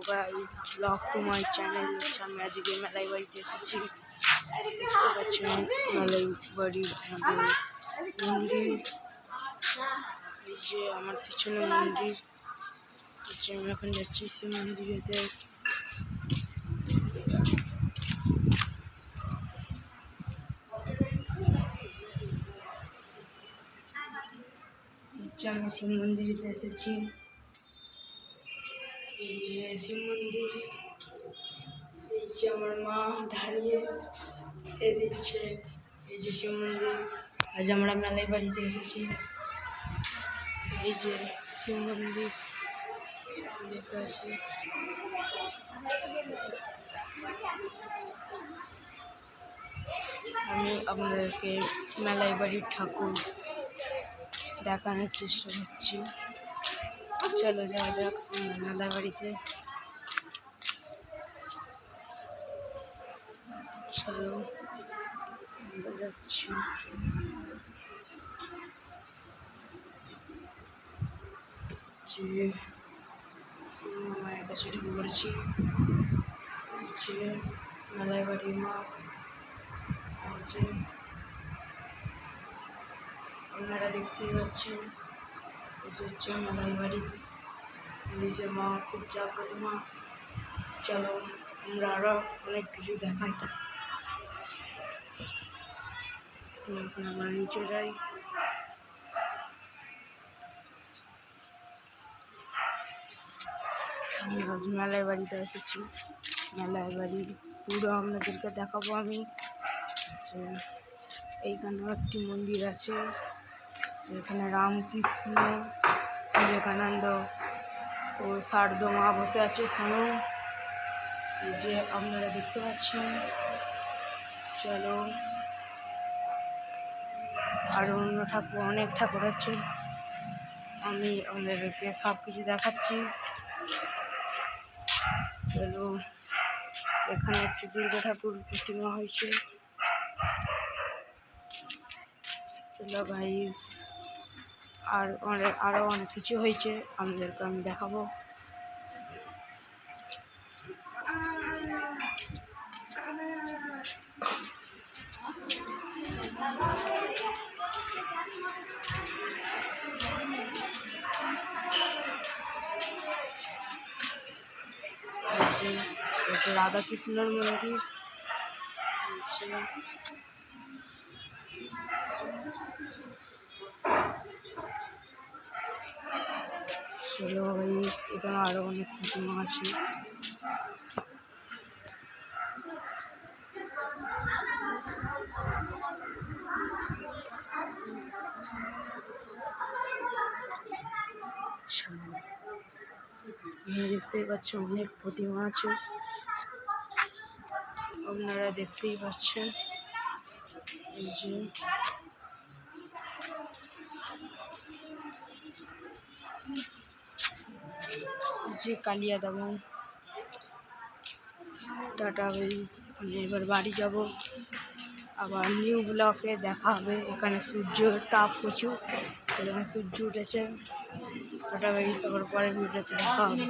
Guys, blog to my channel. আমি আজকে মেলাই বাড়িতে এসেছি। দেখতে পাচ্ছেন মেলাই বাড়ির আমাদের মন্দির। এই যে আমার পিছনে মন্দির, আমি এখন যাচ্ছি সেই মন্দিরেতে। আমি শিব মন্দিরেতে এসেছি। এই যে শিব মন্দির, এই যে আমার মা দাঁড়িয়ে দিচ্ছে। এই যে শিব মন্দির, আজ আমরা মেলাই বাড়িতে এসেছি। এই যে শিব মন্দির লেখা আছে। আমি আপনাদেরকে মেলাই বাড়ির ঠাকুর দেখানোর চেষ্টা করছি। চলো যাওয়া যাক আমরা মেলাই বাড়িতে। চলো আমরা যাচ্ছি। মায়ের কাছে ঢুকে পড়েছি। মেলাই বাড়ির মা আছে, আপনারা দেখতেই পাচ্ছেন। হচ্ছে মেলাই বাড়ি। নিজের মা খুব জাগ্রত মা। চলো আমরা আরো অনেক কিছু দেখাই। এখন আমরা নিচে যাই। আমি আজ মেলাই বাড়িতে এসেছি। মেলাই বাড়ি পুরো আপনাদেরকে দেখাবো আমি। এইখানেও একটি মন্দির আছে, এখানে রামকৃষ্ণ, বিবেকানন্দ ও শারদা মা বসে আছে স্বয়ং। এই যে আপনারা দেখতে পাচ্ছেন। চলো আরও অন্য ঠাকুর, অনেক ঠাকুর আছে, আমি আপনাদেরকে সব কিছু দেখাচ্ছি। চলো, এখানে একটি দুর্গা ঠাকুর প্রতিমা হয়েছে। চলো গাইস, আরও অনেক কিছু হয়েছে, আপনাদেরকে আমি দেখাবো। রাধা কৃষ্ণের মন্দির। চলো গাইস, এখানে আরো অনেক প্রতিমা আছে। দেখতেই পাচ্ছেন অনেক প্রতিমা আছে, আপনারা দেখতেই পাচ্ছেন। এই যে কালিয়া দমন। টাটা গাইস, আমি এবার বাড়ি যাব। আবার নিউ ব্লকে দেখা হবে। এখানে সূর্যের তাপ প্রচুর, এখানে সূর্য উঠেছে। টাটা গাইস, আবার পরের ভিডিওতে দেখা হবে।